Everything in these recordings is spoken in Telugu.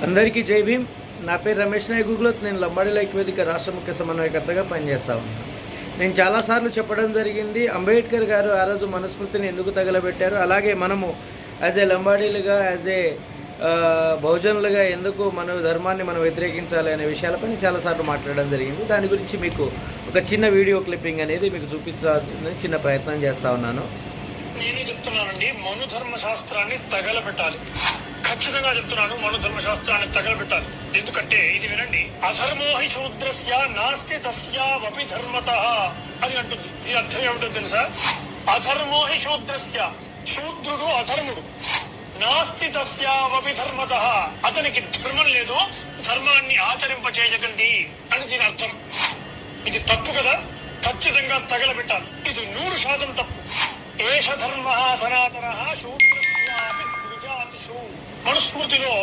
అందరికీ జై భీమ్. నా పేరు రమేష్ నాయక్ గుగ్లోత్. నేను లంబాడి ఐక్యవేదిక రాష్ట్ర ముఖ్య సమన్వయకర్తగా పనిచేస్తా ఉన్నాను. నేను చాలాసార్లు చెప్పడం జరిగింది, అంబేద్కర్ గారు ఆ రోజు మనుస్మృతిని ఎందుకు తగలబెట్టారు, అలాగే మనము యాజ్ ఏ లంబాడీలుగా, యాజ్ ఏ బహుజనులుగా ఎందుకు మన ధర్మాన్ని మనం వ్యతిరేకించాలి అనే విషయాలపై నేను చాలాసార్లు మాట్లాడడం జరిగింది. దాని గురించి మీకు ఒక చిన్న వీడియో క్లిప్పింగ్ అనేది మీకు చూపించాలని చిన్న ప్రయత్నం చేస్తూ ఉన్నాను. నేనే చెప్తున్నానండి, మను ధర్మశాస్త్రాన్ని తగలబెట్టాలి. ఖచ్చితంగా చెప్తున్నాను, మను ధర్మశాస్త్రాన్ని తగలబెట్టాలి. ఎందుకంటే ఇది వినండి, అధర్మో హి శూద్రస్య నాస్తి తస్యావపి ధర్మతః అని అంటుంది. ఈ అర్థం ఏమిటో తెలుసా? అధర్మో హి శూద్రస్య, శూద్రుడు అధర్ముడు, నాస్తి తస్యావపి ధర్మతః, అతనికి ధర్మం లేదు, ధర్మాన్ని ఆచరింపచేయకండి అని దీని అర్థం. ఇది తప్పు కదా, ఖచ్చితంగా తగలబెట్టాలి. ఇది 100% తప్పు. ఏష ధర్మ సనాతన శూద్రస్యాపి ద్విజాతిషు. మనుస్మృతిలో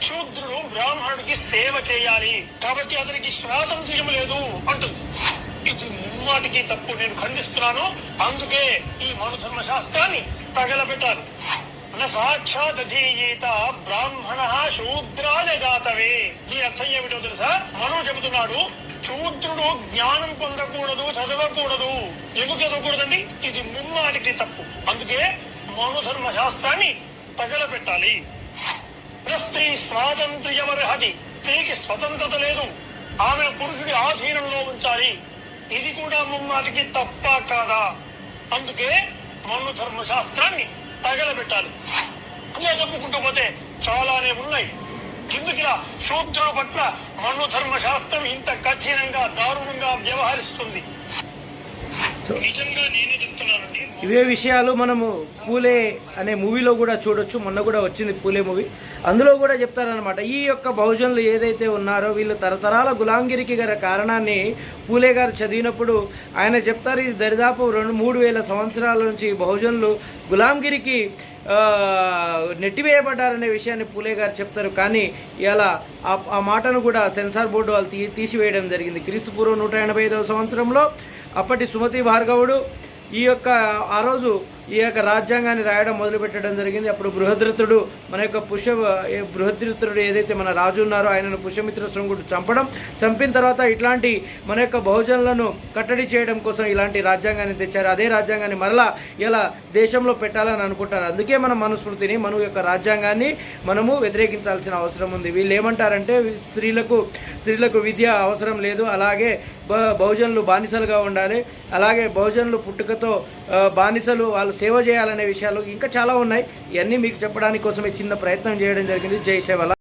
శూద్రుడు బ్రాహ్మణుడికి సేవ చేయాలి, కాబట్టి అతనికి స్వాతంత్ర్యం లేదు అంటుంది. ఇది ముమ్మాటికి తప్పు, నేను ఖండిస్తున్నాను. అందుకే ఈ మను ధర్మ శాస్త్రాన్ని తగలబెట్టాలి. సాక్షాదీయేత బ్రాహ్మణ శూద్రాయ జాతవే. ఈ అర్థం ఏమిటో తెలుసా? మను చెబుతున్నాడు, శూద్రుడు జ్ఞానం పొందకూడదు, చదవకూడదు. ఎందుకు చదవకూడదండి? ఇది ముమ్మాటికి తప్పు. అందుకే మను ధర్మ శాస్త్రాన్ని తగలబెట్టాలి. స్త్రీ స్వాతంత్ర్యమర్హతి, స్త్రీకి స్వతంత్రత లేదు, ఆమె పురుషుడి ఆధీనంలో ఉంచాలి. ఇది కూడా ముమ్మాటికి తప్ప కాదా? అందుకే మను ధర్మ శాస్త్రాన్ని తగలబెట్టాలి. ఇలా చెప్పుకుంటూ పోతే చాలానే ఉన్నాయి. ఎందుకిలా శూద్రుల పట్ల మను ధర్మ శాస్త్రం ఇంత కఠినంగా, దారుణంగా వ్యవహరిస్తుంది? నిజంగా నేనే చెప్తున్నానండి. ఇవే విషయాలు మనము పూలే అనే మూవీలో కూడా చూడొచ్చు. మొన్న కూడా వచ్చింది పూలే మూవీ. అందులో కూడా చెప్తారనమాట, ఈ యొక్క బహుజనులు ఏదైతే ఉన్నారో వీళ్ళు తరతరాల గులాంగిరికి గల కారణాన్ని పూలే గారు చదివినప్పుడు ఆయన చెప్తారు, ఇది దరిదాపు 2-3 సంవత్సరాల నుంచి బహుజనులు గులాంగిరికి నెట్టివేయబడ్డారనే విషయాన్ని పూలే గారు చెప్తారు. కానీ ఇలా ఆ మాటను కూడా సెన్సార్ బోర్డు వాళ్ళు తీసివేయడం జరిగింది. క్రీస్తుపూర్వం 185వ సంవత్సరంలో అప్పటి సుమతి భార్గవుడు ఆ రోజు ఈ యొక్క రాజ్యాంగాన్ని రాయడం మొదలుపెట్టడం జరిగింది. అప్పుడు బృహద్రథుడు, మన యొక్క బృహద్రథుడు ఏదైతే మన రాజు ఉన్నారో ఆయనను పుష్యమిత్ర శృంగుడు చంపిన తర్వాత ఇట్లాంటి మన యొక్క బహుజనులను కట్టడి చేయడం కోసం ఇలాంటి రాజ్యాంగాన్ని తెచ్చారు. అదే రాజ్యాంగాన్ని మరలా ఇలా దేశంలో పెట్టాలని అనుకుంటారు. అందుకే మనం మనుస్మృతిని, మన యొక్క రాజ్యాంగాన్ని మనము వ్యతిరేకించాల్సిన అవసరం ఉంది. వీళ్ళు ఏమంటారంటే స్త్రీలకు విద్య అవసరం లేదు, అలాగే బహుజనులు బానిసలుగా ఉండాలి, అలాగే బహుజనులు పుట్టుకతో బానిసలు, వాళ్ళు సేవ చేయాలనే విషయాలు ఇంకా చాలా ఉన్నాయి. ఇవన్నీ మీకు చెప్పడానికి కోసమే చిన్న ప్రయత్నం చేయడం జరిగింది. జై సేవల.